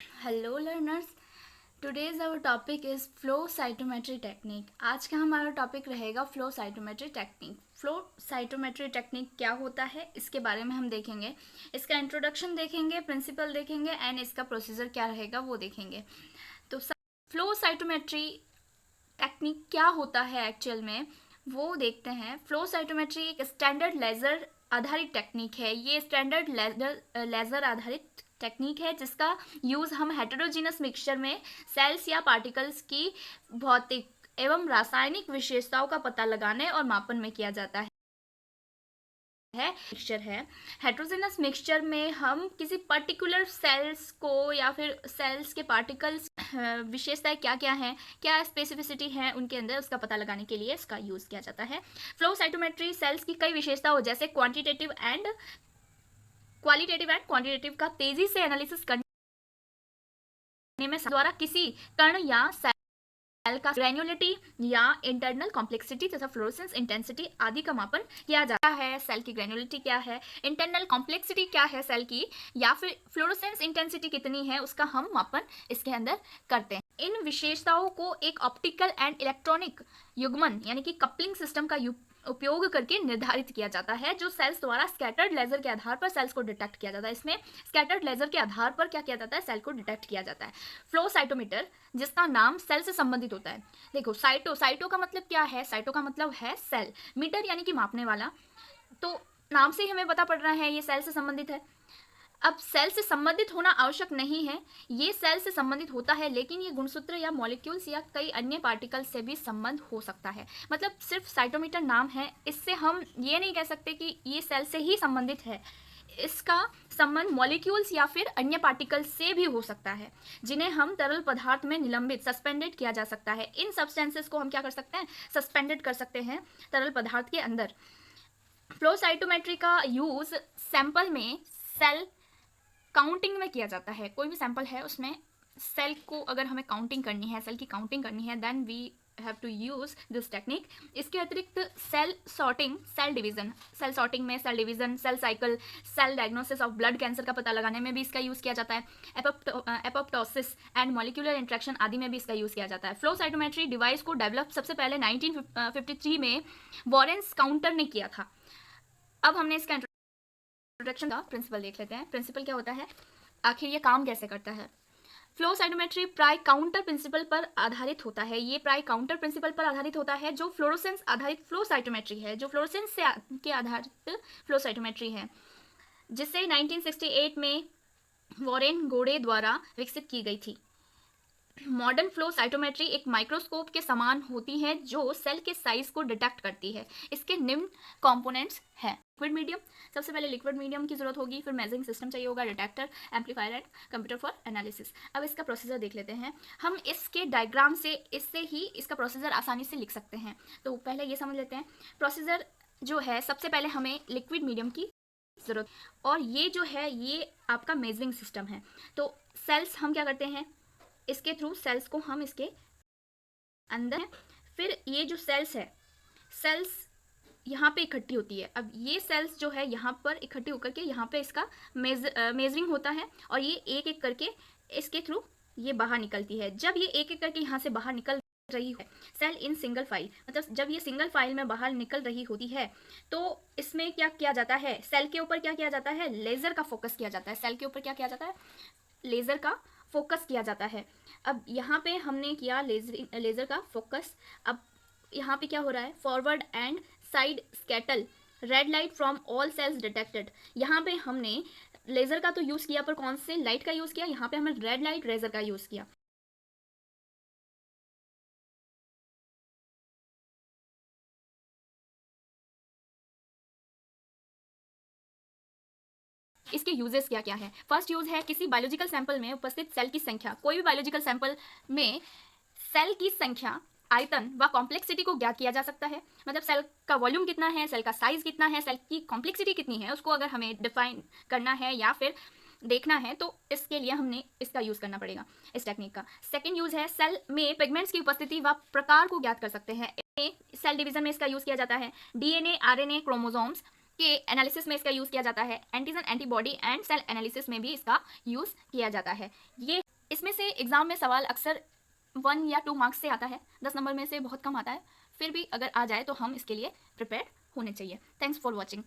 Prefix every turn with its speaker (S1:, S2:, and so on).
S1: Hello learners, today's our topic is flow cytometry technique. आज का हमारा टॉपिक रहेगा flow cytometry technique. Flow cytometry technique क्या होता है इसके बारे में हम देखेंगे। इसका इंट्रोडक्शन देखेंगे, प्रिंसिपल देखेंगे एंड इसका प्रोसीजर क्या रहेगा वो देखेंगे। तो फ्लो साइटोमेट्री टेक्निक क्या होता है एक्चुअल में वो देखते हैं। फ्लो साइटोमेट्री एक स्टैंडर्ड लेज़र आधारित टेक्निक है। ये स्टैंडर्ड लेज़र आधारित टेक्निक है जिसका यूज़ हम हेटेरोजीनस मिक्सचर में सेल्स या पार्टिकल्स की भौतिक एवं रासायनिक विशेषताओं का पता लगाने और मापन में किया जाता है। मिक्सचर है। हेट्रोजेनस मिक्सचर में हम किसी पर्टिकुलर सेल्स को या फिर सेल्स के पार्टिकल्स विशेषताएं क्या क्या हैं, क्या स्पेसिफिसिटी है उनके अंदर, उसका पता लगाने के लिए इसका यूज़ किया जाता है। फ्लो साइटोमेट्री सेल्स की कई विशेषताओं जैसे क्वांटिटेटिव एंड क्वांटिटेटिव का तेजी से एनालिसिस करने में द्वारा किसी कण या सेल का ग्रेन्युलरिटी या इंटरनल कॉम्प्लेक्सिटी तथा फ्लोरोसेंस इंटेंसिटी आदि का मापन किया जाता है। सेल की ग्रेन्युलरिटी क्या है, इंटरनल कॉम्प्लेक्सिटी क्या है सेल की, या फिर फ्लोरोसेंस इंटेंसिटी कितनी है, उसका हम मापन इसके अंदर करते हैं। इन विशेषताओं को एक ऑप्टिकल एंड इलेक्ट्रॉनिक युग्मन यानी कि कपलिंग सिस्टम का उपयोग करके निर्धारित किया जाता है, जो सेल्स द्वारा स्कैटर्ड लेजर के आधार पर सेल्स को डिटेक्ट किया जाता है। इसमें स्कैटर्ड लेजर के आधार पर क्या किया जाता है, सेल को डिटेक्ट किया जाता है। फ्लो साइटोमीटर जिसका नाम सेल से संबंधित होता है। देखो साइटो का मतलब क्या है, साइटो का मतलब है सेल, मीटर यानी कि मापने वाला, तो नाम से ही हमें पता पड़ रहा है ये सेल से संबंधित है। अब सेल से संबंधित होना आवश्यक नहीं है, ये सेल से संबंधित होता है, लेकिन ये गुणसूत्र या मॉलिक्यूल्स या कई अन्य पार्टिकल से भी संबंध हो सकता है। मतलब सिर्फ साइटोमीटर नाम है, इससे हम ये नहीं कह सकते कि ये सेल से ही संबंधित है। इसका संबंध मॉलिक्यूल्स या फिर अन्य पार्टिकल से भी हो सकता है, जिन्हें हम तरल पदार्थ में निलंबित सस्पेंडेड किया जा सकता है। इन सब्सटेंसेस को हम क्या कर सकते हैं, सस्पेंडेड कर सकते हैं तरल पदार्थ के अंदर। फ्लो साइटोमेट्री का यूज सैंपल में सेल काउंटिंग में किया जाता है। कोई भी सैंपल है उसमें सेल को अगर हमें काउंटिंग करनी है, सेल की काउंटिंग करनी है, then we have to use this technique. इसके अतिरिक्त cell sorting, cell division, cell sorting में cell division, cell cycle, cell diagnosis of blood cancer का पता लगाने में भी इसका यूज़ किया जाता है। एपोप्टोसिस एंड मॉलिक्यूलर इंट्रैक्शन आदि में भी इसका यूज़ किया जाता है। फ्लो साइटोमेट्री डिवाइस को डेवलप सबसे पहले 1953 में वॉरेंस काउंटर ने किया था। अब हमने इसका इंट्रोडक्शन का प्रिंसिपल देख लेते हैं। प्रिंसिपल क्या होता है, आखिर ये काम कैसे करता है। फ्लो साइटोमेट्री प्राय काउंटर प्रिंसिपल पर आधारित होता है। ये प्राय काउंटर प्रिंसिपल पर आधारित होता है, जो फ्लोरोसेंस आधारित फ्लो साइटोमेट्री है, जो फ्लोरोसेंस से के आधारित फ्लो साइटोमेट्री है, जिसे 1968 में वॉरेन गोडे द्वारा विकसित की गई थी। मॉडर्न फ्लो साइटोमेट्री एक माइक्रोस्कोप के समान होती है जो सेल के साइज को डिटेक्ट करती है। इसके निम्न कंपोनेंट्स हैं। लिक्विड मीडियम, सबसे पहले लिक्विड मीडियम की जरूरत होगी, फिर मेजरिंग सिस्टम चाहिए होगा, detector, amplifier and computer for analysis. अब इसका प्रोसीजर देख लेते हैं। हम इसके डायग्राम से इससे ही इसका प्रोसीजर आसानी से लिख सकते हैं। तो पहले ये समझ लेते हैं प्रोसीजर जो है। सबसे पहले हमें लिक्विड मीडियम की जरूरत, और ये जो है ये आपका मेजरिंग सिस्टम है। तो सेल्स हम क्या करते हैं, इसके थ्रू सेल्स को हम इसके अंदर, फिर ये जो सेल्स है, सेल्स यहाँ पे इकट्ठी होती है। अब ये सेल्स जो है यहाँ पर इकट्ठी होकर के यहाँ पे इसका मेजरिंग होता है, और ये एक एक करके इसके थ्रू ये बाहर निकलती है। जब ये एक एक करके यहाँ से बाहर निकल रही है सेल इन सिंगल फाइल, मतलब जब ये सिंगल फाइल में बाहर निकल रही होती है, तो इसमें क्या किया जाता है, सेल के ऊपर क्या किया जाता है, लेजर का फोकस किया जाता है। सेल के ऊपर क्या किया जाता है, लेजर का फोकस किया जाता है। अब यहाँ पे हमने किया लेजर का फोकस। अब यहाँ पे क्या हो रहा है, forward and side scatter red light from all cells detected. यहाँ पे हमने लेजर का तो यूज़ किया, पर कौन से लाइट का यूज़ किया, यहाँ पे हमने रेड लाइट लेजर का यूज़ किया। इसके यूजेस क्या क्या है। फर्स्ट यूज है, किसी बायोलॉजिकल सैंपल में उपस्थित सेल की संख्या। कोई भी बायोलॉजिकल सैंपल में सेल की संख्या, आयतन व कॉम्प्लेक्सिटी को ज्ञात किया जा सकता है। मतलब सेल का वॉल्यूम कितना है, सेल का साइज कितना है, सेल की कॉम्प्लेक्सिटी कितनी है, उसको अगर हमें डिफाइन करना है या फिर देखना है, तो इसके लिए हमने इसका यूज़ करना पड़ेगा, इस टेक्निक का। सेकेंड यूज़ है, सेल में पिगमेंट्स की उपस्थिति व प्रकार को ज्ञात कर सकते हैं। सेल डिवीजन में इसका यूज़ किया जाता है। डीएनए, आरएनए, क्रोमोसोम्स के एनालिसिस में इसका यूज़ किया जाता है। Antigen, antibody and cell analysis में भी इसका यूज़ किया जाता है। ये इसमें से एग्ज़ाम में सवाल अक्सर 1 या 2 मार्क्स से आता है, 10 नंबर में से बहुत कम आता है। फिर भी अगर आ जाए तो हम इसके लिए प्रिपेयर होने चाहिए। Thanks for watching.